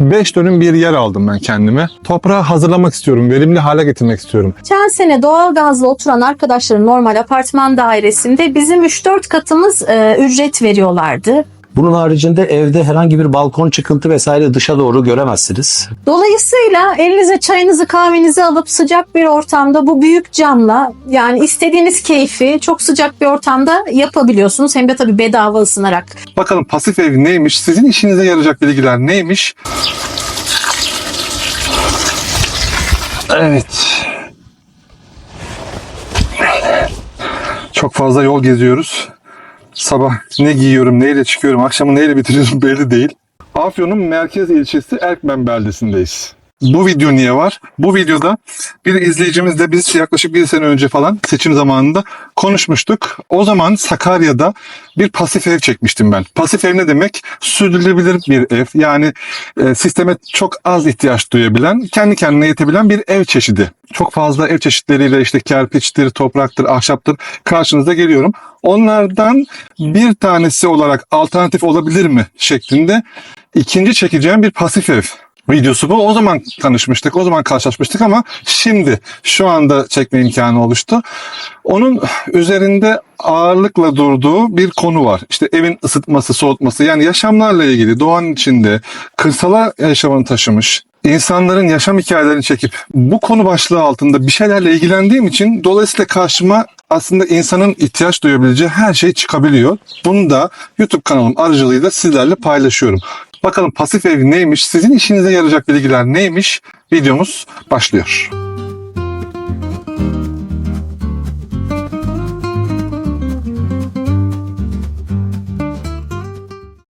5 dönüm bir yer aldım ben kendime. Toprağı hazırlamak istiyorum, verimli hale getirmek istiyorum. Geçen sene doğalgazla oturan arkadaşların normal apartman dairesinde bizim 3-4 katımız ücret veriyorlardı. Bunun haricinde evde herhangi bir balkon çıkıntı vesaire dışa doğru göremezsiniz. Dolayısıyla elinize çayınızı kahvenizi alıp sıcak bir ortamda bu büyük camla yani istediğiniz keyfi çok sıcak bir ortamda yapabiliyorsunuz. Hem de tabii bedava ısınarak. Bakalım pasif ev neymiş? Sizin işinize yarayacak bilgiler neymiş? Evet. Çok fazla yol geziyoruz. Sabah ne giyiyorum, neyle çıkıyorum, akşamı neyle bitiriyorum belli değil. Afyon'un merkez ilçesi Erkmen beldesindeyiz. Bu video niye var? Bu videoda bir izleyicimizle biz yaklaşık bir sene önce falan seçim zamanında konuşmuştuk. O zaman Sakarya'da bir pasif ev çekmiştim ben. Pasif ev ne demek? Sürdürülebilir bir ev. Yani sisteme çok az ihtiyaç duyabilen, kendi kendine yetebilen bir ev çeşidi. Çok fazla ev çeşitleriyle işte kerpiçtir, topraktır, ahşaptır karşınıza geliyorum. Onlardan bir tanesi olarak alternatif olabilir mi şeklinde ikinci çekeceğim bir pasif ev videosu bu. O zaman tanışmıştık, o zaman karşılaşmıştık ama şimdi şu anda çekme imkanı oluştu. Onun üzerinde ağırlıkla durduğu bir konu var. İşte evin ısıtması, soğutması, yani yaşamlarla ilgili doğanın içinde kırsala yaşamını taşımış insanların yaşam hikayelerini çekip bu konu başlığı altında bir şeylerle ilgilendiğim için dolayısıyla karşıma aslında insanın ihtiyaç duyabileceği her şey çıkabiliyor. Bunu da YouTube kanalım aracılığıyla sizlerle paylaşıyorum. Bakalım pasif ev neymiş, sizin işinize yarayacak bilgiler neymiş? Videomuz başlıyor.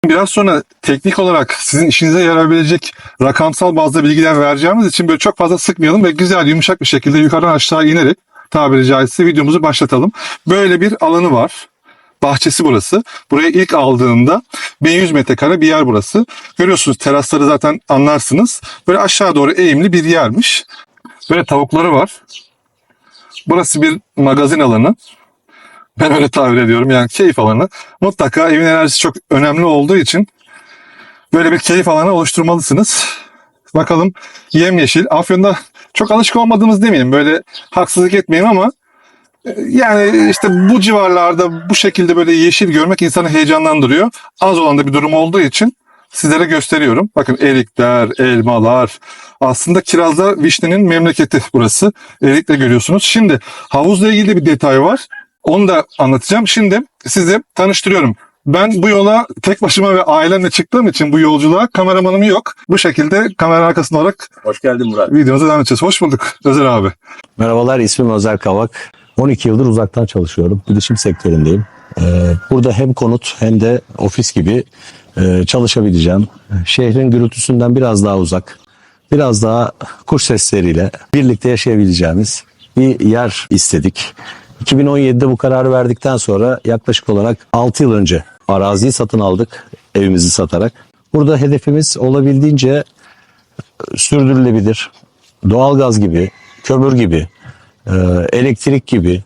Biraz sonra teknik olarak sizin işinize yarayabilecek rakamsal bazda bilgiler vereceğimiz için böyle çok fazla sıkmayalım ve güzel yumuşak bir şekilde yukarıdan aşağı inerek tabiri caizse videomuzu başlatalım. Böyle bir alanı var. Bahçesi burası. Buraya ilk aldığımda 1100 metrekare bir yer burası. Görüyorsunuz terasları zaten anlarsınız. Böyle aşağı doğru eğimli bir yermiş. Böyle tavukları var. Burası bir magazin alanı. Ben öyle tabir ediyorum, yani keyif alanı. Mutlaka evin enerjisi çok önemli olduğu için böyle bir keyif alanı oluşturmalısınız. Bakalım yemyeşil. Afyon'da çok alışık olmadığımız demeyelim, böyle haksızlık etmeyeyim ama yani işte bu civarlarda bu şekilde böyle yeşil görmek insanı heyecanlandırıyor. Az olan da bir durum olduğu için sizlere gösteriyorum. Bakın erikler, elmalar. Aslında kirazla vişnenin memleketi burası. Erikle görüyorsunuz. Şimdi havuzla ilgili bir detay var. Onu da anlatacağım. Şimdi sizi tanıştırıyorum. Ben bu yola tek başıma ve ailemle çıktığım için bu yolculuğa kameramanım yok. Bu şekilde kamera arkasında olarak Hoş geldin Murat. videomuza devam edeceğiz. Hoş bulduk Özer abi. Merhabalar, ismim Özer Kavak. 12 yıldır uzaktan çalışıyorum. Bilişim sektöründeyim. Burada hem konut hem de ofis gibi çalışabileceğim. Şehrin gürültüsünden biraz daha uzak, biraz daha kuş sesleriyle birlikte yaşayabileceğimiz bir yer istedik. 2017'de bu kararı verdikten sonra yaklaşık olarak 6 yıl önce araziyi satın aldık, evimizi satarak. Burada hedefimiz olabildiğince sürdürülebilir, doğalgaz gibi, kömür gibi, elektrik gibi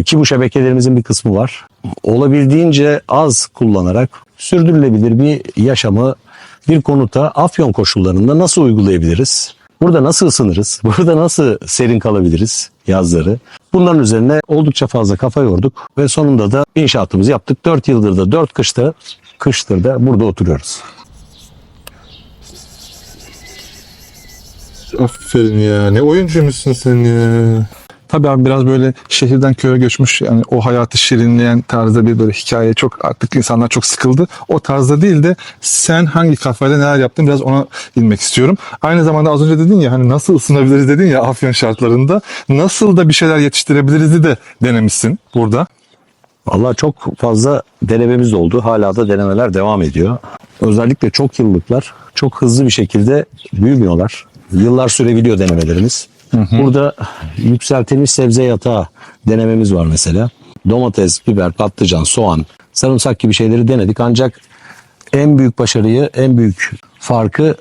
ki bu şebekelerimizin bir kısmı var. Olabildiğince az kullanarak sürdürülebilir bir yaşamı bir konuta Afyon koşullarında nasıl uygulayabiliriz? Burada nasıl ısınırız? Burada nasıl serin kalabiliriz yazları? Bunların üzerine oldukça fazla kafa yorduk ve sonunda da inşaatımızı yaptık. 4 yıldır da 4 kıştır da burada oturuyoruz. Aferin ya. Ne oyuncuymuşsun sen ya. Tabii abi biraz böyle şehirden köye göçmüş, yani o hayatı şirinleyen tarzda bir böyle hikaye, çok artık insanlar çok sıkıldı. O tarzda değil de sen hangi kafayla neler yaptın biraz ona inmek istiyorum. Aynı zamanda az önce dedin ya hani nasıl ısınabiliriz dedin ya Afyon şartlarında. Nasıl da bir şeyler yetiştirebiliriz de denemişsin burada. Vallahi çok fazla denememiz oldu. Hala da denemeler devam ediyor. Özellikle çok yıllıklar çok hızlı bir şekilde büyümüyorlar. Yıllar sürebiliyor denemelerimiz. Burada yükseltilmiş sebze yatağı denememiz var mesela. Domates, biber, patlıcan, soğan, sarımsak gibi şeyleri denedik. Ancak en büyük başarıyı, en büyük farkı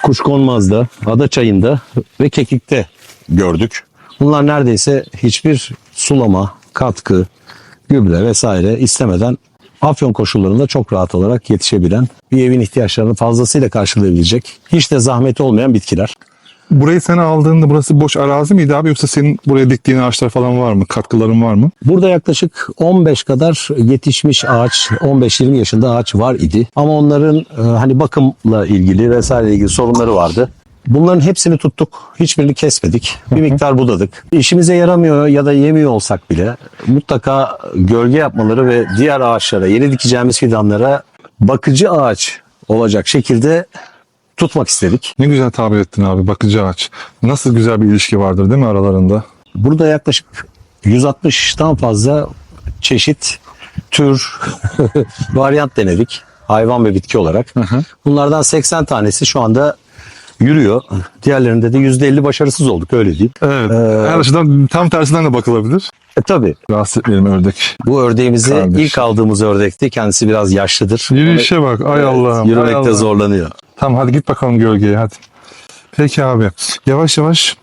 kuşkonmazda, adaçayında ve kekikte gördük. Bunlar neredeyse hiçbir sulama, katkı, gübre vesaire istemeden Afyon koşullarında çok rahat olarak yetişebilen, bir evin ihtiyaçlarını fazlasıyla karşılayabilecek, hiç de zahmeti olmayan bitkiler. Burayı sen aldığında burası boş arazi miydi abi, yoksa senin buraya diktiğin ağaçlar falan var mı? Katkıların var mı? Burada yaklaşık 15 kadar yetişmiş ağaç, 15-20 yaşında ağaç var idi. Ama onların hani bakımla ilgili vesaire ilgili sorunları vardı. Bunların hepsini tuttuk. Hiçbirini kesmedik. Bir miktar budadık. İşimize yaramıyor ya da yemiyor olsak bile mutlaka gölge yapmaları ve diğer ağaçlara, yeni dikeceğimiz fidanlara bakıcı ağaç olacak şekilde tutmak istedik. Ne güzel tabir ettin abi, bakıcı ağaç. Nasıl güzel bir ilişki vardır değil mi aralarında? Burada yaklaşık 160'tan fazla çeşit, tür, varyant denedik. Hayvan ve bitki olarak. Bunlardan 80 tanesi şu anda yürüyor. Diğerlerinde de %50 başarısız olduk, öyle diyeyim. Evet. Her açıdan tam tersinden de bakılabilir. Tabii. Rahatsız etmeyelim ördek. Bu ördeğimizi Kardeş. ilk aldığımız ördekti. Kendisi biraz yaşlıdır. Yürüyüşe bak. Ay Allah'ım. ay Yürümekte Allah'ım. zorlanıyor. Tamam, hadi git bakalım gölgeye hadi. Peki abi. Yavaş yavaş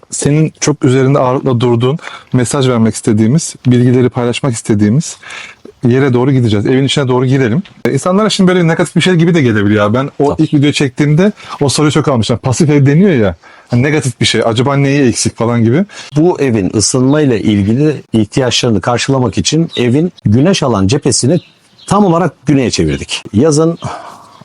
senin çok üzerinde ağırlıkla durduğun, mesaj vermek istediğimiz, bilgileri paylaşmak istediğimiz yere doğru gideceğiz. Evin içine doğru girelim. İnsanlara şimdi böyle negatif bir şey gibi de gelebiliyor. Ben o ilk videoyu çektiğimde o soruyu çok almıştım. Pasif ev deniyor ya. Hani negatif bir şey. Acaba neyi eksik falan gibi. Bu evin ısınmayla ilgili ihtiyaçlarını karşılamak için evin güneş alan cephesini tam olarak güneye çevirdik. Yazın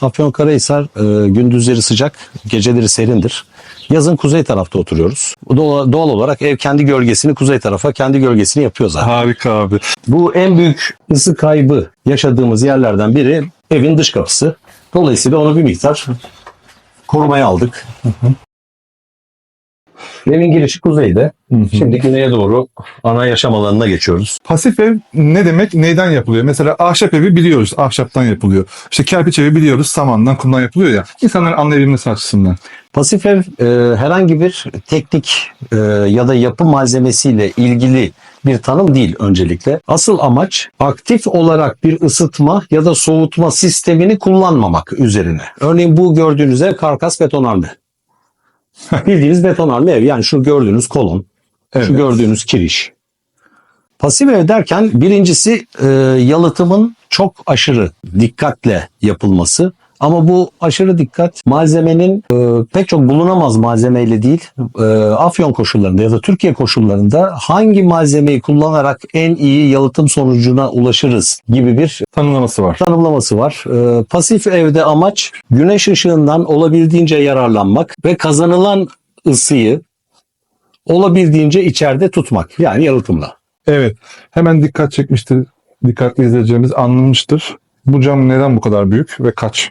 Afyonkarahisar gündüzleri sıcak, geceleri serindir. Yazın kuzey tarafta oturuyoruz. Doğal olarak ev kendi gölgesini kuzey tarafa, kendi gölgesini yapıyor zaten. Harika abi. Bu en büyük ısı kaybı yaşadığımız yerlerden biri evin dış kapısı. Dolayısıyla onu bir miktar korumaya aldık. Evin girişi kuzeyde. Şimdi güneye doğru ana yaşam alanına geçiyoruz. Pasif ev ne demek? Neyden yapılıyor? Mesela ahşap evi biliyoruz. Ahşaptan yapılıyor. İşte kerpiç evi biliyoruz. Samandan, kumdan yapılıyor ya. İnsanların anlayabilmesi açısından. Pasif ev herhangi bir teknik ya da yapı malzemesiyle ilgili bir tanım değil öncelikle. Asıl amaç aktif olarak bir ısıtma ya da soğutma sistemini kullanmamak üzerine. Örneğin bu gördüğünüz ev karkas betonarme. Bildiğiniz betonarme ev. Yani şu gördüğünüz kolon, Evet. şu gördüğünüz kiriş. Pasif ev derken birincisi yalıtımın çok aşırı dikkatle yapılması. Ama bu aşırı dikkat malzemenin pek çok bulunamaz malzemeyle değil, Afyon koşullarında ya da Türkiye koşullarında hangi malzemeyi kullanarak en iyi yalıtım sonucuna ulaşırız gibi bir Tanımlaması var. tanımlaması var. Pasif evde amaç güneş ışığından olabildiğince yararlanmak ve kazanılan ısıyı olabildiğince içeride tutmak. Yani yalıtımla. Evet. Hemen dikkat çekmiştir. Dikkatli izleyicilerimiz anlamıştır. Bu cam neden bu kadar büyük ve kaç?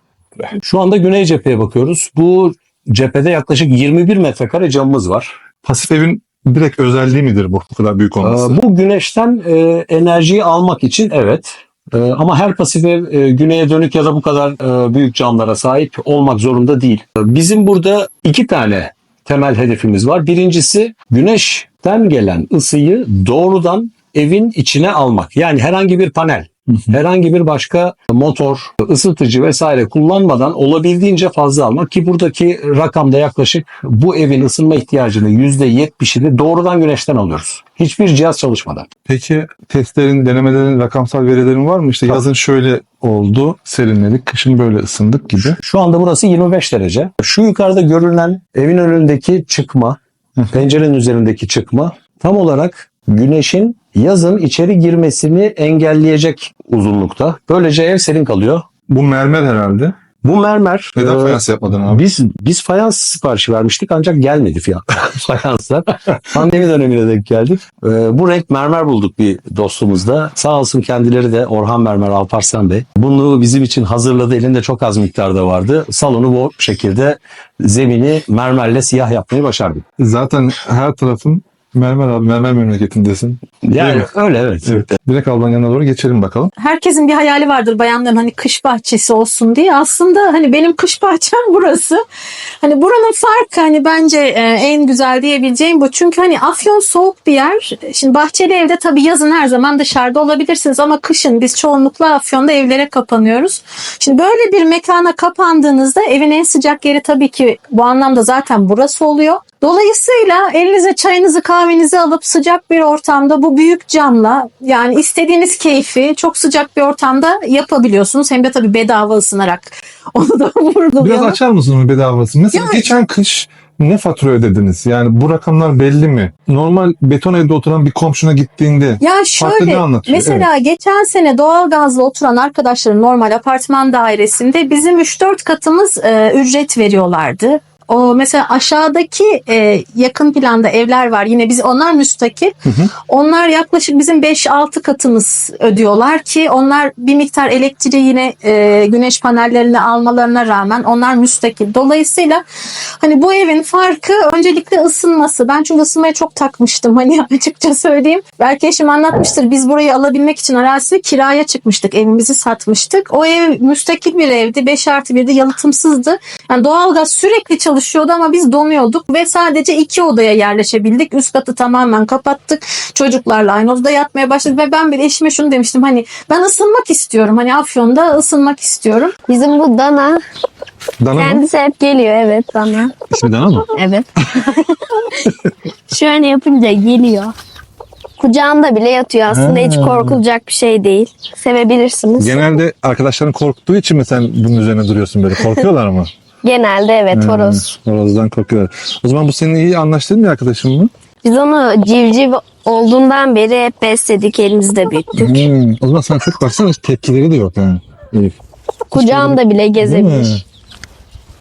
Şu anda güney cepheye bakıyoruz. Bu cephede yaklaşık 21 metrekare camımız var. Pasif evin direkt özelliği midir bu kadar büyük olması? Bu güneşten enerjiyi almak için evet. Ama her pasif ev güneye dönük ya da bu kadar büyük camlara sahip olmak zorunda değil. Bizim burada 2 tane temel hedefimiz var. Birincisi güneşten gelen ısıyı doğrudan evin içine almak. Yani herhangi bir panel, herhangi bir başka motor, ısıtıcı vesaire kullanmadan olabildiğince fazla almak ki buradaki rakamda yaklaşık bu evin ısınma ihtiyacının %70'ini doğrudan güneşten alıyoruz. Hiçbir cihaz çalışmadan. Peki testlerin, denemelerin, rakamsal verilerin var mı? İşte yazın şöyle oldu, serinledik, kışın böyle ısındık gibi. Şu anda burası 25 derece. Şu yukarıda görünen evin önündeki çıkma, pencerenin üzerindeki çıkma tam olarak güneşin yazın içeri girmesini engelleyecek uzunlukta. Böylece ev serin kalıyor. Bu mermer herhalde. Bu mermer. Neden fayans yapmadın abi? Biz fayans siparişi vermiştik ancak gelmedi fayanslar. Pandemi dönemine denk geldik. Bu renk mermer bulduk bir dostumuzda. Sağ olsun kendileri de Orhan Mermer, Alparslan Bey. Bunu bizim için hazırladı. Elinde çok az miktarda vardı. Salonu bu şekilde zemini mermerle siyah yapmayı başardık. Zaten her tarafın mermer abi, mermer memleketindesin. Değil Yani mi? öyle evet. Evet. Direkt ablanın yanına doğru geçelim bakalım. Herkesin bir hayali vardır bayanların, hani kış bahçesi olsun diye. Aslında hani benim kış bahçem burası. Hani buranın farkı hani bence en güzel diyebileceğim bu. Çünkü hani Afyon soğuk bir yer. Şimdi bahçeli evde tabii yazın her zaman dışarıda olabilirsiniz ama kışın biz çoğunlukla Afyon'da evlere kapanıyoruz. Şimdi böyle bir mekana kapandığınızda evin en sıcak yeri tabii ki bu anlamda zaten burası oluyor. Dolayısıyla elinize çayınızı kahvenizi alıp sıcak bir ortamda bu büyük camla yani istediğiniz keyfi çok sıcak bir ortamda yapabiliyorsunuz. Hem de tabii bedava ısınarak onu da Biraz vurgulayalım. açar mısın onu bedavası? Mesela geçen kış ne fatura ödediniz? Yani bu rakamlar belli mi? Normal beton evde oturan bir komşuna gittiğinde Ya farklı ne şöyle anlatıyor? mesela geçen sene doğalgazla oturan arkadaşların normal apartman dairesinde bizim 3-4 katımız ücret veriyorlardı. O mesela aşağıdaki yakın planda evler var. Yine onlar müstakil. Onlar yaklaşık bizim 5-6 katımız ödüyorlar ki onlar bir miktar elektriği yine güneş panellerini almalarına rağmen onlar müstakil. Dolayısıyla hani bu evin farkı öncelikle ısınması. Ben çünkü ısınmaya çok takmıştım. Hani açıkça söyleyeyim. Belki eşim anlatmıştır. Biz burayı alabilmek için arazisi kiraya çıkmıştık. Evimizi satmıştık. O ev müstakil bir evdi. 5+1'di. Yalıtımsızdı. Yani doğalgaz sürekli çalışıyordu ama biz donuyorduk ve sadece 2 odaya yerleşebildik. Üst katı tamamen kapattık. Çocuklarla aynı odada yatmaya başladık ve ben bir eşime şunu demiştim. Hani ben ısınmak istiyorum. Hani Afyon'da ısınmak istiyorum. Bizim bu Dana Dana mı? kendisi hep geliyor, evet Dana. İsmi Dana mı? Evet. Şöyle yapınca geliyor. Kucağında bile yatıyor aslında, hiç korkulacak bir şey değil. Sevebilirsiniz. Genelde arkadaşların korktuğu için mi sen bunun üzerine duruyorsun böyle? Korkuyorlar mı? Genelde evet, horoz. Horozdan korkuyorlar. O zaman bu senin iyi anlaştığın bir arkadaşın mı? Biz onu civciv olduğundan beri hep besledik, elimizde büyüttük. O zaman sana çok baksana tepkileri de yok yani. Elif. Kucağında bile Değil mi? gezebilir.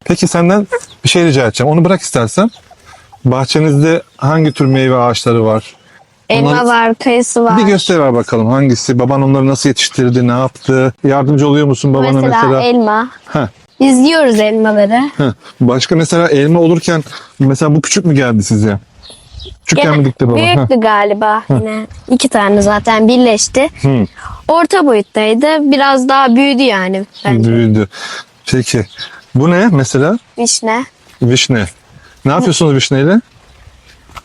Peki senden bir şey rica edeceğim. Onu bırak istersen. Bahçenizde hangi tür meyve ağaçları var? Elma Onlar- var, kayısı var. Bir göster ver bakalım hangisi? Baban onları nasıl yetiştirdi, ne yaptı? Yardımcı oluyor musun babana mesela? elma. Heh, Biz yiyoruz elmaları. heh. Başka mesela elma olurken mesela bu küçük mü geldi size? Küçükken mi dikti baba? Heh. Büyüktü galiba yine. 2 tane zaten birleşti. Hı. Orta boyuttaydı. Biraz daha büyüdü yani bence. Büyüdü. Peki. Bu ne mesela? Vişne. Vişne. Ne yapıyorsunuz vişneyle?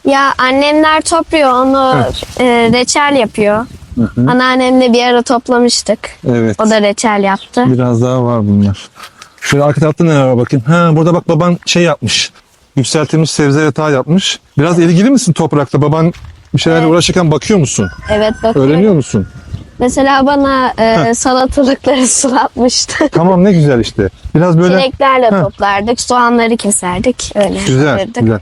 Ya annemler topluyor onu, reçel yapıyor. Anneannemle bir ara toplamıştık. Evet. O da reçel yaptı. Biraz daha var bunlar. Şöyle arka tarafta neler var bakayım. Ha, burada bak baban şey yapmış. Yükseltilmiş sebze yatağı yapmış. Biraz ilgili misin toprakta? Baban bir şeylerle uğraşırken bakıyor musun? Evet, bakıyorum. Öğreniyor musun? Mesela bana salatalıkları sulatmıştı. Tamam, ne güzel işte. Biraz böyle Çileklerle toplardık, soğanları keserdik. Öyle güzel, yapardık. güzel.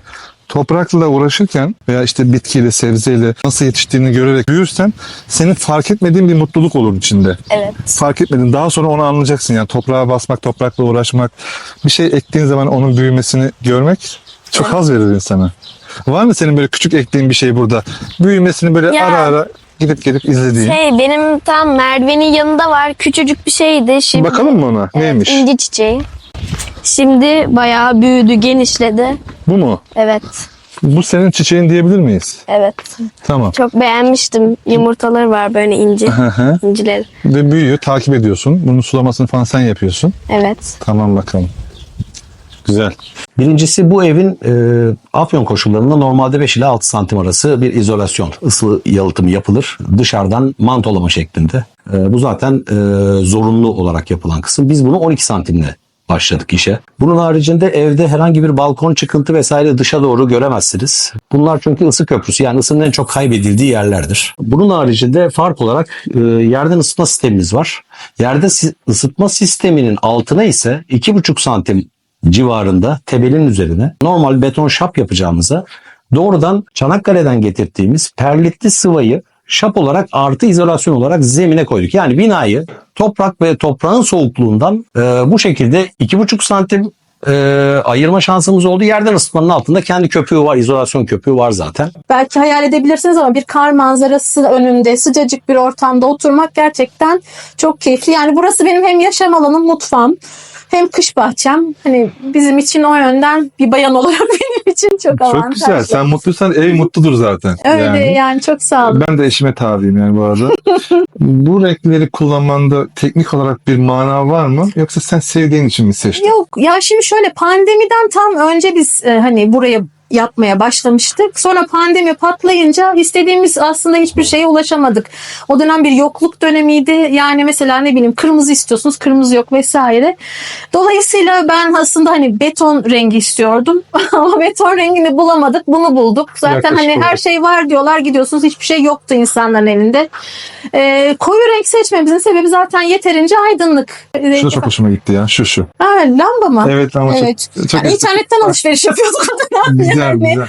Toprakla uğraşırken veya işte bitkiyle, sebzeyle nasıl yetiştiğini görerek büyürsen senin fark etmediğin bir mutluluk olur içinde. Evet. Fark etmedin. Daha sonra onu anlayacaksın. Yani toprağa basmak, toprakla uğraşmak, bir şey ektiğin zaman onun büyümesini görmek çok haz verir insana. Var mı senin böyle küçük ektiğin bir şey burada? Büyümesini böyle Ya, ara ara gidip izlediğin. Benim tam merdivenin yanında var. Küçücük bir şeydi. Şimdi, Bakalım mı ona? Neymiş? İnci çiçeği. Şimdi bayağı büyüdü, genişledi. Bu mu? Evet. Bu senin çiçeğin diyebilir miyiz? Evet. Tamam. Çok beğenmiştim. Yumurtaları var böyle inci. hı. İncileri. Ve büyüyor, takip ediyorsun. Bunun sulamasını falan sen yapıyorsun. Evet. Tamam bakalım. Güzel. Birincisi bu evin Afyon koşullarında normalde 5 ile 6 santim arası bir izolasyon, ısı yalıtımı yapılır. Dışarıdan mantolama şeklinde. Bu zaten zorunlu olarak yapılan kısım. Biz bunu 12 santimle başladık işe. Bunun haricinde evde herhangi bir balkon çıkıntı vesaire dışa doğru göremezsiniz. Bunlar çünkü ısı köprüsü, yani ısının en çok kaybedildiği yerlerdir. Bunun haricinde fark olarak yerden ısıtma sistemimiz var. Yerde ısıtma sisteminin altına ise 2,5 santim civarında tebelin üzerine normal beton şap yapacağımıza doğrudan Çanakkale'den getirdiğimiz perlitli sıvayı şap olarak artı izolasyon olarak zemine koyduk. Yani binayı toprak ve toprağın soğukluğundan bu şekilde 2,5 santim ayırma şansımız oldu. Yerden ısıtmanın altında kendi köpüğü var, izolasyon köpüğü var zaten. Belki hayal edebilirsiniz ama bir kar manzarası önünde sıcacık bir ortamda oturmak gerçekten çok keyifli. Yani burası benim hem yaşam alanım, mutfağım, hem kış bahçem. Hani bizim için o yönden bir bayan olarak benim için çok avantajlı. Çok güzel. Sen mutluysan ev mutludur zaten. Öyle yani çok sağ olun. Ben de eşime tabiyim yani bu arada. Bu renkleri kullanmanda teknik olarak bir mana var mı? Yoksa sen sevdiğin için mi seçtin? Yok ya, şimdi şöyle pandemiden tam önce biz hani buraya yapmaya başlamıştık. Sonra pandemi patlayınca istediğimiz aslında hiçbir şeye ulaşamadık. O dönem bir yokluk dönemiydi. Yani mesela ne bileyim kırmızı istiyorsunuz, kırmızı yok vesaire. Dolayısıyla ben aslında hani beton rengi istiyordum. Ama beton rengini bulamadık. Bunu bulduk. Zaten Yaklaşık hani her olarak. şey var diyorlar. Gidiyorsunuz hiçbir şey yoktu insanların elinde. Koyu renk seçmemizin sebebi zaten yeterince aydınlık. Şu da çok hoşuma gitti ya. Şu. Ha, lamba mı? Evet ama Evet. çok Yani internetten alışveriş yapıyorduk o dönem. güzel Yani. güzel.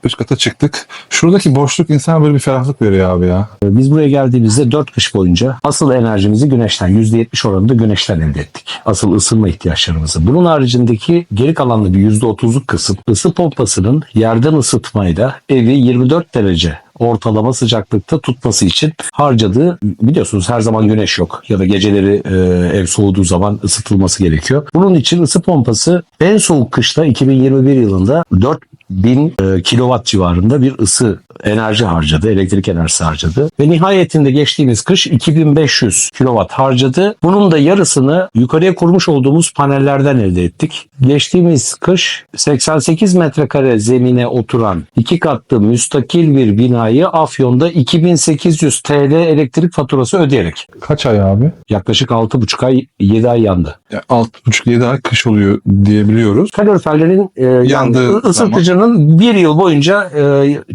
Üst kata çıktık. Şuradaki boşluk insana böyle bir ferahlık veriyor abi ya. Biz buraya geldiğimizde 4 kış boyunca asıl enerjimizi güneşten, %70 oranında güneşten elde ettik. Asıl ısınma ihtiyaçlarımızı. Bunun haricindeki geri kalanlı bir %30'luk kısım ısı pompasının yerden ısıtmayla evi 24 derece ortalama sıcaklıkta tutması için harcadığı, biliyorsunuz her zaman güneş yok ya da geceleri ev soğuduğu zaman ısıtılması gerekiyor. Bunun için ısı pompası en soğuk kışta 2021 yılında 4000 kilowatt civarında bir ısı enerji harcadı, elektrik enerjisi harcadı ve nihayetinde geçtiğimiz kış 2500 kilowatt harcadı. Bunun da yarısını yukarıya kurmuş olduğumuz panellerden elde ettik. Geçtiğimiz kış 88 metrekare zemine oturan 2 katlı müstakil bir binayı Afyon'da 2800 TL elektrik faturası ödeyerek Kaç ay abi? yaklaşık 6,5 ay 7 ay yandı. Ya 6,5-7 ay kış oluyor diyebiliyoruz. Kaloriferlerin Yandığı ısıtıcının bir yıl boyunca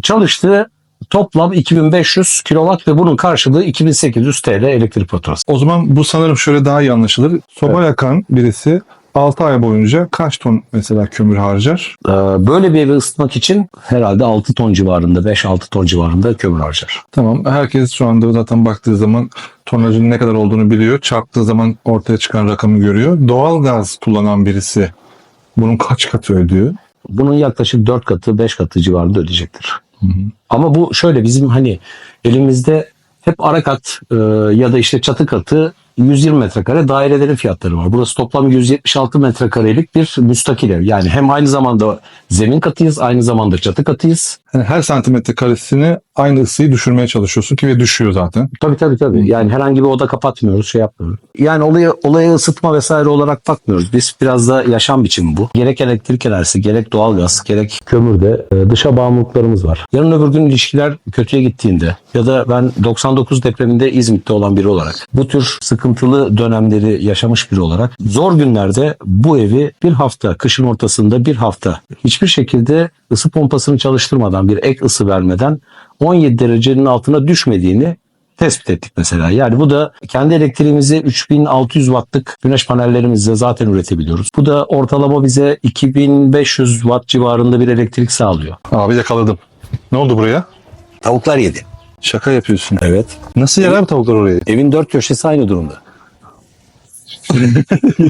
çalıştığı toplam 2500 kilowatt ve bunun karşılığı 2800 TL elektrik faturası. O zaman bu sanırım şöyle daha iyi anlaşılır. Soba yakan birisi 6 ay boyunca kaç ton mesela kömür harcar? Böyle bir evi ısıtmak için herhalde 6 ton civarında, 5-6 ton civarında kömür harcar. Tamam. Herkes şu anda zaten baktığı zaman tonajın ne kadar olduğunu biliyor. Çarptığı zaman ortaya çıkan rakamı görüyor. Doğalgaz kullanan birisi bunun kaç katı ödüyor? Bunun yaklaşık 4 katı, 5 katı civarında ödeyecektir. Ama bu şöyle, bizim hani elimizde hep ara kat ya da işte çatı katı 120 metrekare dairelerin fiyatları var. Burası toplam 176 metrekarelik bir müstakil ev. Yani hem aynı zamanda zemin katıyız, aynı zamanda çatı katıyız. Yani her santimetre karesini aynı ısıyı düşürmeye çalışıyorsun ki ve düşüyor zaten. Tabii. Yani herhangi bir oda kapatmıyoruz, şey yapmıyoruz. Yani olaya ısıtma vesaire olarak bakmıyoruz. Biz biraz da yaşam biçimi bu. Gerek elektrik enerjisi, gerek doğalgaz, gerek kömürde dışa bağımlılıklarımız var. Yarın öbür gün ilişkiler kötüye gittiğinde ya da ben 99 depreminde İzmit'te olan biri olarak bu tür sıkıntılı dönemleri yaşamış biri olarak zor günlerde bu evi bir hafta, kışın ortasında bir hafta hiçbir şekilde ısı pompasını çalıştırmadan, bir ek ısı vermeden 17 derecenin altına düşmediğini tespit ettik mesela. Yani bu da kendi elektriğimizi 3600 wattlık güneş panellerimizle zaten üretebiliyoruz. Bu da ortalama bize 2500 watt civarında bir elektrik sağlıyor. Abi yakaladım. Ne oldu buraya? Tavuklar yedi. Şaka yapıyorsun. Evet. Nasıl yer abi tavuklar oraya? Evin 4 köşesi aynı durumda.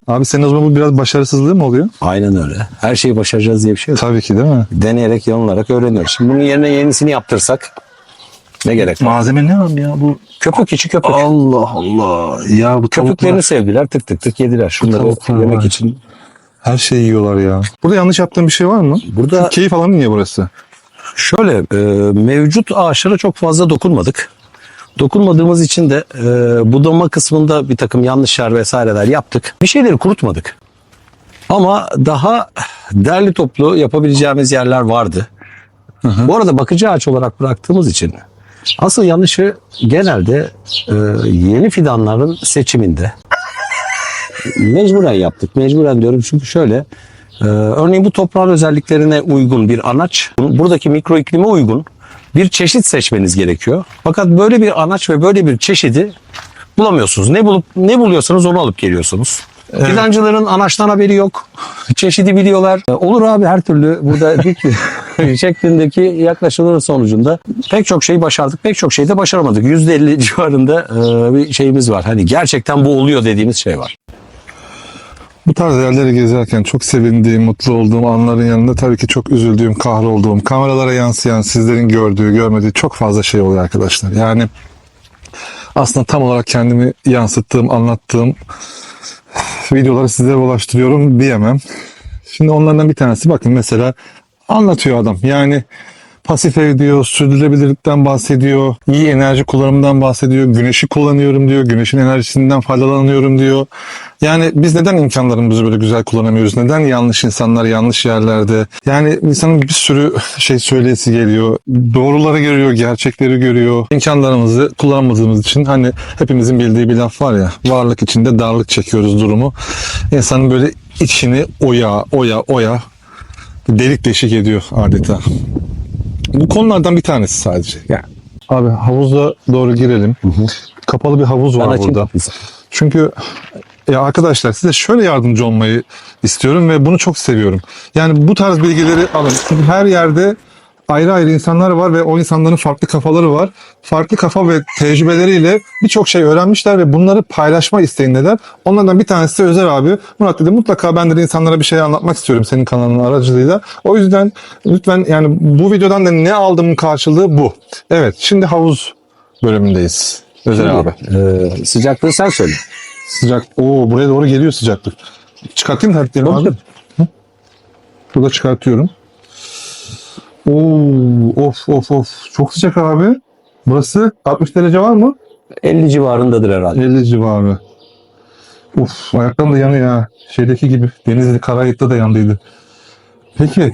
Abi senin o zaman bu biraz başarısızlığı mı oluyor? Aynen öyle. Her şeyi başaracağız diye bir şey yok. Tabii ki değil mi? Deneyerek, yanılarak öğreniyoruz. Şimdi bunun yerine yenisini yaptırsak ne gerek var? Malzeme ne abi ya bu? Köpük içi köpük. Allah Allah. Ya bu Köpüklerini tavuklar sevdiler, tık tık tık yediler. Şunları tavuklar yemek var. için. her şeyi yiyorlar ya. Burada yanlış yaptığın bir şey var mı? Burada- Şu keyif alanı niye burası? Şöyle, mevcut ağaçlara çok fazla dokunmadık. Dokunmadığımız için de budama kısmında bir takım yanlışlar vesaireler yaptık. Bir şeyleri kurutmadık. Ama daha derli toplu yapabileceğimiz yerler vardı. Bu arada bakıcı ağaç olarak bıraktığımız için asıl yanlışı genelde yeni fidanların seçiminde. Mecburen yaptık. Mecburen diyorum çünkü şöyle, örneğin bu toprağın özelliklerine uygun bir anaç, buradaki mikro iklime uygun bir çeşit seçmeniz gerekiyor. Fakat böyle bir anaç ve böyle bir çeşidi bulamıyorsunuz. Ne buluyorsanız onu alıp geliyorsunuz. Fidancıların anaçtan haberi yok. Çeşidi biliyorlar. Olur abi, her türlü burada dik şeklindeki yaklaşımların sonucunda pek çok şeyi başardık, pek çok şeyi de başaramadık. %50 civarında bir şeyimiz var. Hani gerçekten bu oluyor dediğimiz şey var. Bu tarz yerleri gezerken çok sevindiğim, mutlu olduğum anların yanında tabii ki çok üzüldüğüm, kahrolduğum, kameralara yansıyan, sizlerin gördüğü, görmediği çok fazla şey oluyor arkadaşlar. Yani aslında tam olarak kendimi yansıttığım, anlattığım videoları sizlere ulaştırıyorum diyemem. Şimdi onlardan bir tanesi, bakın mesela anlatıyor adam. Yani pasif ev diyor, sürdürülebilirlikten bahsediyor, iyi enerji kullanımından bahsediyor, güneşi kullanıyorum diyor, güneşin enerjisinden faydalanıyorum diyor. Yani biz neden imkanlarımızı böyle güzel kullanamıyoruz? Neden yanlış insanlar yanlış yerlerde? Yani insanın bir sürü şey söyleyesi geliyor. Doğruları görüyor, gerçekleri görüyor. İmkanlarımızı kullanamadığımız için hani hepimizin bildiği bir laf var ya. Varlık içinde darlık çekiyoruz durumu. İnsanın böyle içini oya delik deşik ediyor adeta. Bu konulardan bir tanesi sadece. Yani. Abi havuza doğru girelim. Kapalı bir havuz var burada. Çünkü ya arkadaşlar size şöyle yardımcı olmayı istiyorum ve bunu çok seviyorum. Yani bu tarz bilgileri alın. Çünkü her yerde ayrı ayrı insanlar var ve o insanların farklı kafaları var. Farklı kafa ve tecrübeleriyle birçok şey öğrenmişler ve bunları paylaşma isteğindeler. Onlardan bir tanesi de Özer abi. Murat dedi mutlaka ben de insanlara bir şey anlatmak istiyorum senin kanalının aracılığıyla. O yüzden lütfen yani bu videodan da ne aldığımın karşılığı bu. Evet şimdi havuz bölümündeyiz. Özer abi. Sıcaklığı sen söyle. Sıcak. Oo buraya doğru geliyor sıcaklık. Çıkartayım mı terliklerimi abi? Hı? Burada çıkartıyorum. Oo of. Çok sıcak abi. Burası 60 derece var mı? 50 civarındadır herhalde. 50 civarı. Uf ayaklarım da yanıyor ya. Şeydeki gibi. Denizli Karayip'te de yandıydı. Peki.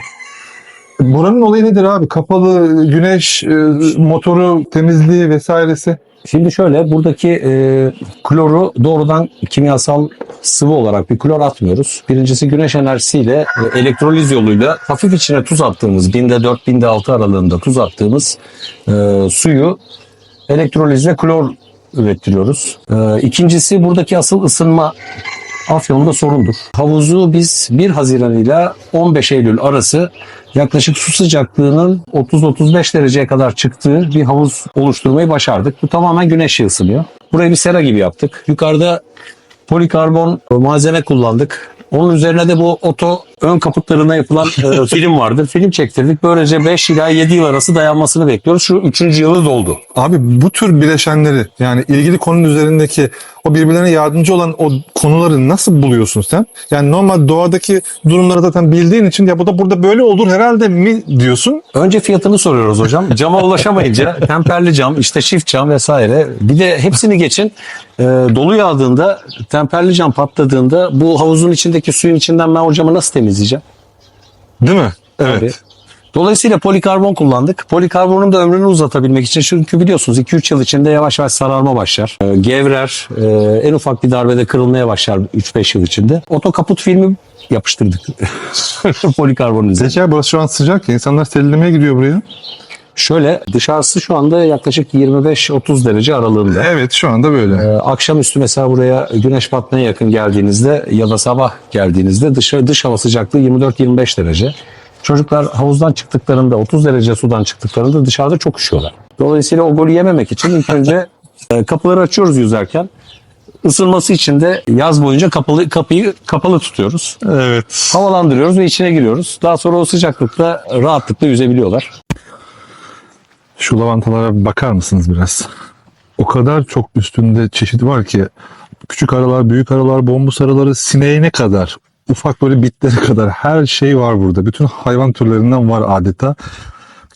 Buranın olayı nedir abi? Kapalı, güneş, motoru, temizliği vesairesi. Şimdi şöyle buradaki kloru doğrudan kimyasal sıvı olarak bir klor atmıyoruz. Birincisi güneş enerjisiyle elektroliz yoluyla hafif içine tuz attığımız binde 4 binde 6 aralığında tuz attığımız suyu elektrolizle klor ürettiriyoruz. İkincisi buradaki asıl ısınma Afyon'da sorundur. Havuzu biz 1 Haziran ile 15 Eylül arası yaklaşık su sıcaklığının 30-35 dereceye kadar çıktığı bir havuz oluşturmayı başardık. Bu tamamen güneşle ısınıyor. Burayı bir sera gibi yaptık. Yukarıda polikarbon malzeme kullandık. Onun üzerine de bu oto ön kaputlarına yapılan film vardır. Film çektirdik. Böylece 5 ila 7 yıl arası dayanmasını bekliyoruz. Şu 3. yılı doldu. Abi bu tür bileşenleri yani ilgili konunun üzerindeki o birbirlerine yardımcı olan o konuları nasıl buluyorsun sen? Yani normal doğadaki durumları zaten bildiğin için ya bu da burada böyle olur herhalde mi diyorsun? Önce fiyatını soruyoruz hocam. Cama ulaşamayınca temperli cam, işte çift cam vesaire. Bir de hepsini geçin. Dolu yağdığında, temperli cam patladığında bu havuzun içindeki suyun içinden ben o camı nasıl temizleyeceğim? Değil mi? Evet. Tabii. Dolayısıyla polikarbon kullandık. Polikarbonun da ömrünü uzatabilmek için çünkü biliyorsunuz 2-3 yıl içinde yavaş yavaş sararma başlar. Gevrer, en ufak bir darbede kırılmaya başlar 3-5 yıl içinde. Oto kaput filmi yapıştırdık polikarbonun üzerine. Peki burası şu an sıcak ya insanlar serinlemeye gidiyor buraya. Şöyle dışarısı şu anda yaklaşık 25-30 derece aralığında. Evet şu anda böyle. Akşamüstü mesela buraya güneş batmaya yakın geldiğinizde ya da sabah geldiğinizde dış hava sıcaklığı 24-25 derece. Çocuklar havuzdan çıktıklarında 30 derece sudan çıktıklarında dışarıda çok üşüyorlar. Dolayısıyla o golü yememek için ilk önce kapıları açıyoruz yüzerken. Isınması için de yaz boyunca kapıyı kapalı tutuyoruz. Evet. Havalandırıyoruz ve içine giriyoruz. Daha sonra o sıcaklıkta rahatlıkla yüzebiliyorlar. Şu lavantalara bir bakar mısınız biraz? O kadar çok üstünde çeşit var ki küçük arılar, büyük arılar, bombus arıları, sineğine kadar, ufak böyle bitlere kadar her şey var burada. Bütün hayvan türlerinden var adeta.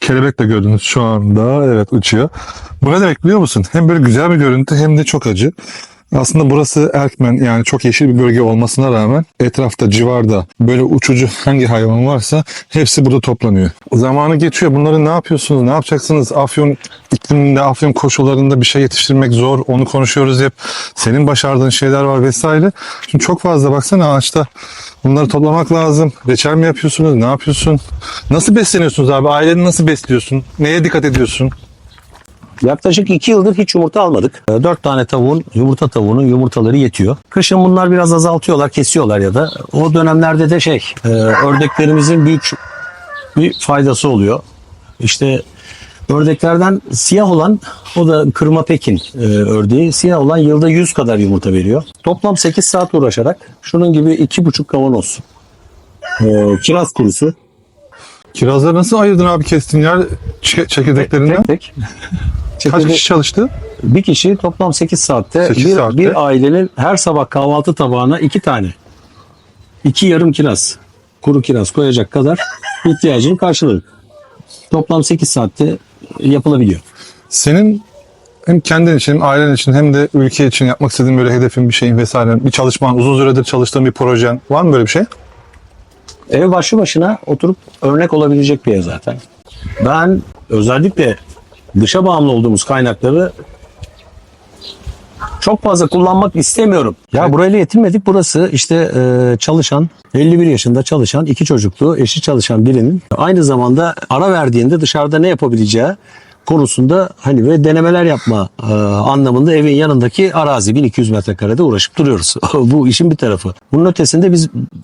Kelebek de gördünüz şu anda. Evet uçuyor. Bu ne demek biliyor musun? Hem böyle güzel bir görüntü hem de çok acı. Aslında burası Erkmen yani çok yeşil bir bölge olmasına rağmen etrafta civarda böyle uçucu hangi hayvan varsa hepsi burada toplanıyor. Zamanı geçiyor. Bunları ne yapıyorsunuz? Ne yapacaksınız? Afyon ikliminde, Afyon koşullarında bir şey yetiştirmek zor. Onu konuşuyoruz hep. Senin başardığın şeyler var vesaire. Şimdi çok fazla baksana ağaçta. Bunları toplamak lazım. Reçel mi yapıyorsunuz? Ne yapıyorsun? Nasıl besleniyorsunuz abi? Aileni nasıl besliyorsun? Neye dikkat ediyorsun? Yaklaşık 2 yıldır hiç yumurta almadık. 4 tane yumurta tavuğunun yumurtaları yetiyor. Kışın bunlar biraz azaltıyorlar, kesiyorlar ya da o dönemlerde de ördeklerimizin büyük bir faydası oluyor. İşte ördeklerden siyah olan, o da kırma Pekin ördeği, siyah olan yılda 100 kadar yumurta veriyor. Toplam 8 saat uğraşarak şunun gibi 2,5 kavanoz kiraz kurusu. Kirazları nasıl ayırdın abi kestin yer çekirdeklerinden? Tek. Kaç kişi çalıştı? Bir kişi toplam 8 saatte, 8 saatte. bir ailenin her sabah kahvaltı tabağına 2 tane, 2 yarım kiraz, kuru kiraz koyacak kadar ihtiyacını karşıladık. Toplam 8 saatte yapılabiliyor. Senin hem kendin için, hem ailen için, hem de ülke için yapmak istediğin böyle hedefin, bir şeyin vesaire, bir çalışman, uzun süredir çalıştığın bir projen var mı böyle bir şey? Ev başlı başına oturup örnek olabilecek bir ev zaten. Ben özellikle dışa bağımlı olduğumuz kaynakları çok fazla kullanmak istemiyorum. Ya burayla yetinmedik. Burası işte çalışan, 51 yaşında çalışan, 2 çocuklu, eşi çalışan birinin aynı zamanda ara verdiğinde dışarıda ne yapabileceği konusunda hani ve denemeler yapma anlamında evin yanındaki arazi 1200 metrekarede uğraşıp duruyoruz. Bu işin bir tarafı. Bunun ötesinde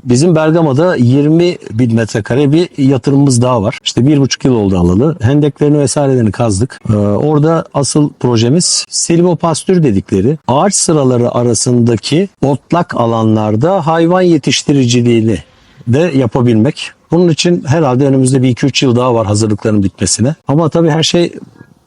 bizim Bergama'da 20 bin metrekare bir yatırımımız daha var. İşte 1,5 yıl oldu alalı. Hendeklerini vesairelerini kazdık. Orada asıl projemiz silvopastür dedikleri ağaç sıraları arasındaki otlak alanlarda hayvan yetiştiriciliğini de yapabilmek. Bunun için herhalde önümüzde bir 2-3 yıl daha var hazırlıkların bitmesine. Ama tabii her şey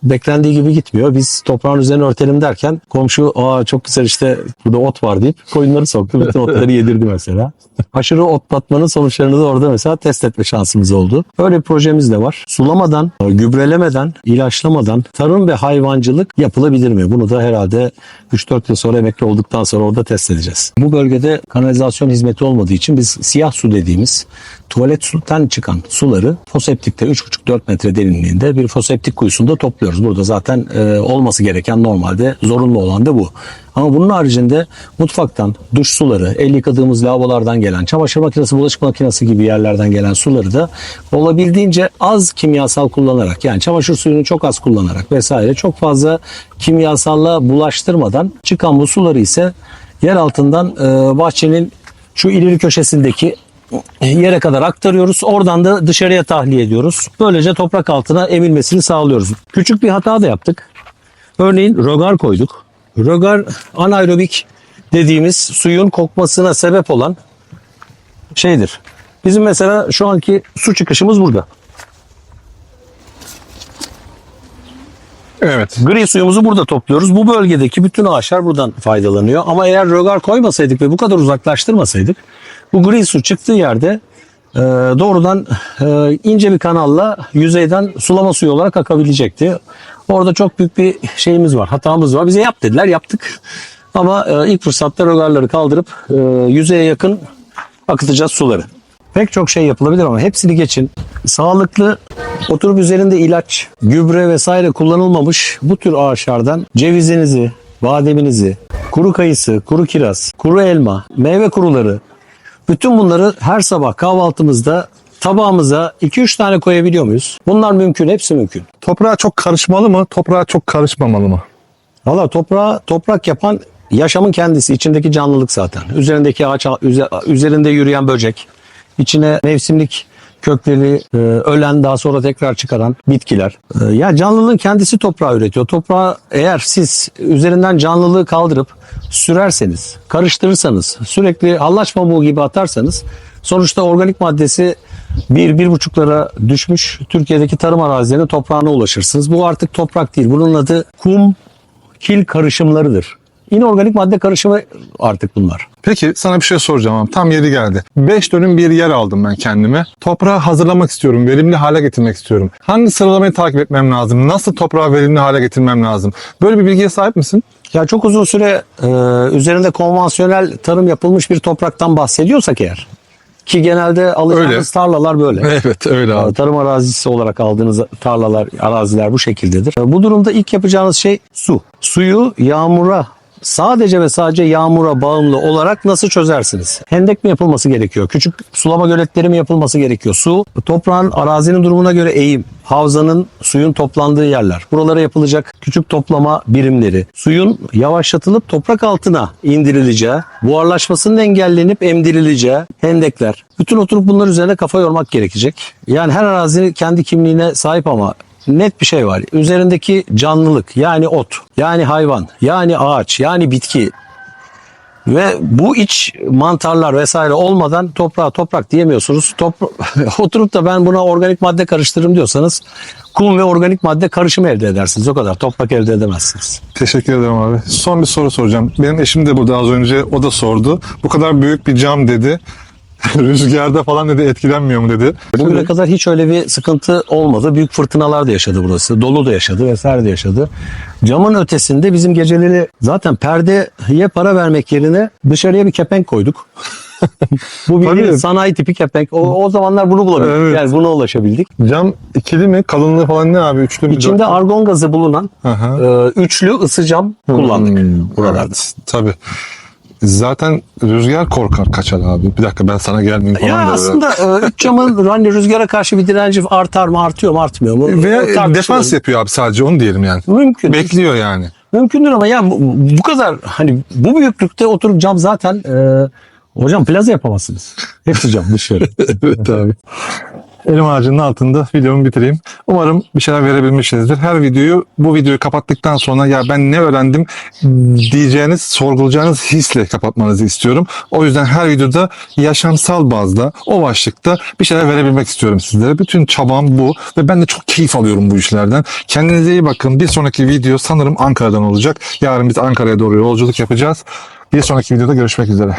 beklendiği gibi gitmiyor. Biz toprağın üzerine örtelim derken komşu çok güzel işte burada ot var deyip koyunları soktu. Bütün otları yedirdi mesela. Aşırı otlatmanın sonuçlarını da orada mesela test etme şansımız oldu. Böyle bir projemiz de var. Sulamadan, gübrelemeden, ilaçlamadan tarım ve hayvancılık yapılabilir mi? Bunu da herhalde 3-4 yıl sonra emekli olduktan sonra orada test edeceğiz. Bu bölgede kanalizasyon hizmeti olmadığı için biz siyah su dediğimiz tuvaletten çıkan suları foseptikte 3,5-4 metre derinliğinde bir foseptik kuyusunda topluyoruz. Burada zaten olması gereken normalde zorunlu olan da bu. Ama bunun haricinde mutfaktan duş suları, el yıkadığımız lavabolardan gelen, çamaşır makinesi, bulaşık makinesi gibi yerlerden gelen suları da olabildiğince az kimyasal kullanarak, yani çamaşır suyunu çok az kullanarak vesaire çok fazla kimyasalla bulaştırmadan çıkan bu suları ise yer altından bahçenin şu ileri köşesindeki yere kadar aktarıyoruz. Oradan da dışarıya tahliye ediyoruz. Böylece toprak altına emilmesini sağlıyoruz. Küçük bir hata da yaptık. Örneğin rögar koyduk. Rögar anaerobik dediğimiz suyun kokmasına sebep olan şeydir. Bizim mesela şu anki su çıkışımız burada. Evet. Gri suyumuzu burada topluyoruz. Bu bölgedeki bütün ağaçlar buradan faydalanıyor. Ama eğer rögar koymasaydık ve bu kadar uzaklaştırmasaydık bu gri su çıktığı yerde doğrudan ince bir kanalla yüzeyden sulama suyu olarak akabilecekti. Orada çok büyük bir şeyimiz var, hatamız var. Bize yap dediler, yaptık. Ama ilk fırsatta rögarları kaldırıp yüzeye yakın akıtacağız suları. Pek çok şey yapılabilir ama hepsini geçin. Sağlıklı, oturup üzerinde ilaç, gübre vesaire kullanılmamış bu tür ağaçlardan cevizinizi, bademinizi, kuru kayısı, kuru kiraz, kuru elma, meyve kuruları, bütün bunları her sabah kahvaltımızda tabağımıza 2-3 tane koyabiliyor muyuz? Bunlar mümkün, hepsi mümkün. Toprağa çok karışmalı mı? Toprağa çok karışmamalı mı? Valla toprak yapan yaşamın kendisi, içindeki canlılık zaten. Üzerindeki ağaç, üzerinde yürüyen böcek, içine mevsimlik kökleri ölen daha sonra tekrar çıkaran bitkiler. Ya canlılığın kendisi toprağı üretiyor. Toprağı eğer siz üzerinden canlılığı kaldırıp sürerseniz, karıştırırsanız, sürekli hallaç pamuğu gibi atarsanız sonuçta organik maddesi 1-1,5'lara düşmüş Türkiye'deki tarım arazilerine toprağına ulaşırsınız. Bu artık toprak değil. Bunun adı kum, kil karışımlarıdır. İnorganik madde karışımı artık bunlar. Peki sana bir şey soracağım ama tam yeri geldi. 5 dönüm bir yer aldım ben kendime. Toprağı hazırlamak istiyorum. Verimli hale getirmek istiyorum. Hangi sıralamayı takip etmem lazım? Nasıl toprağı verimli hale getirmem lazım? Böyle bir bilgiye sahip misin? Ya çok uzun süre üzerinde konvansiyonel tarım yapılmış bir topraktan bahsediyorsak eğer, ki genelde alacağınız Öyle. tarlalar böyle. Evet öyle abi. Tarım arazisi olarak aldığınız tarlalar, araziler bu şekildedir. Bu durumda ilk yapacağınız şey su. Suyu yağmura, sadece ve sadece yağmura bağımlı olarak nasıl çözersiniz? Hendek mi yapılması gerekiyor? Küçük sulama göletleri mi yapılması gerekiyor? Su, toprağın, arazinin durumuna göre eğim, havzanın, suyun toplandığı yerler. Buralara yapılacak küçük toplama birimleri. Suyun yavaşlatılıp toprak altına indirileceği, buharlaşmasının engellenip emdirileceği hendekler. Bütün oturup bunlar üzerine kafa yormak gerekecek. Yani her arazi kendi kimliğine sahip ama net bir şey var. Üzerindeki canlılık, yani ot, yani hayvan, yani ağaç, yani bitki ve bu iç mantarlar vesaire olmadan toprağa toprak diyemiyorsunuz. Oturup da ben buna organik madde karıştırırım diyorsanız kum ve organik madde karışımı elde edersiniz. O kadar. Toprak elde edemezsiniz. Teşekkür ederim abi. Son bir soru soracağım. Benim eşim de burada az önce, o da sordu. Bu kadar büyük bir cam dedi. Rüzgarda falan dedi etkilenmiyor mu dedi. Bugüne kadar hiç öyle bir sıkıntı olmadı. Büyük fırtınalar da yaşadı burası. Dolu da yaşadı vesaire de yaşadı. Camın ötesinde bizim geceleri zaten perdeye para vermek yerine dışarıya bir kepenk koyduk. Bu bir Tabii. sanayi tipi kepenk. O zamanlar bunu bulabildik. Evet. Yani buna ulaşabildik. Cam ikili mi? Kalınlığı falan ne abi? Üçlü mü? İçinde argon gazı bulunan Aha. üçlü ısı cam kullandık buralarda. Evet, tabii. Zaten rüzgar korkar kaçar abi. Bir dakika ben sana gelmeyeyim falan Ya der. aslında üç camın hani rüzgara karşı bir direnci artar mı, artıyor mu, artmıyor mu? Veya Tartışılır. defans yapıyor abi sadece onu diyelim yani. Mümkün. Bekliyor yani. Mümkündür ama ya bu kadar hani bu büyüklükte oturup cam zaten hocam plaza yapamazsınız. Hepsi cam dışarı. Evet abi. Elim ağacının altında videomu bitireyim. Umarım bir şeyler verebilmişsinizdir. Her bu videoyu kapattıktan sonra ya ben ne öğrendim diyeceğiniz, sorgulayacağınız hisle kapatmanızı istiyorum. O yüzden her videoda yaşamsal bazda, o başlıkta bir şeyler verebilmek istiyorum sizlere. Bütün çabam bu ve ben de çok keyif alıyorum bu işlerden. Kendinize iyi bakın. Bir sonraki video sanırım Ankara'dan olacak. Yarın biz Ankara'ya doğru yolculuk yapacağız. Bir sonraki videoda görüşmek üzere.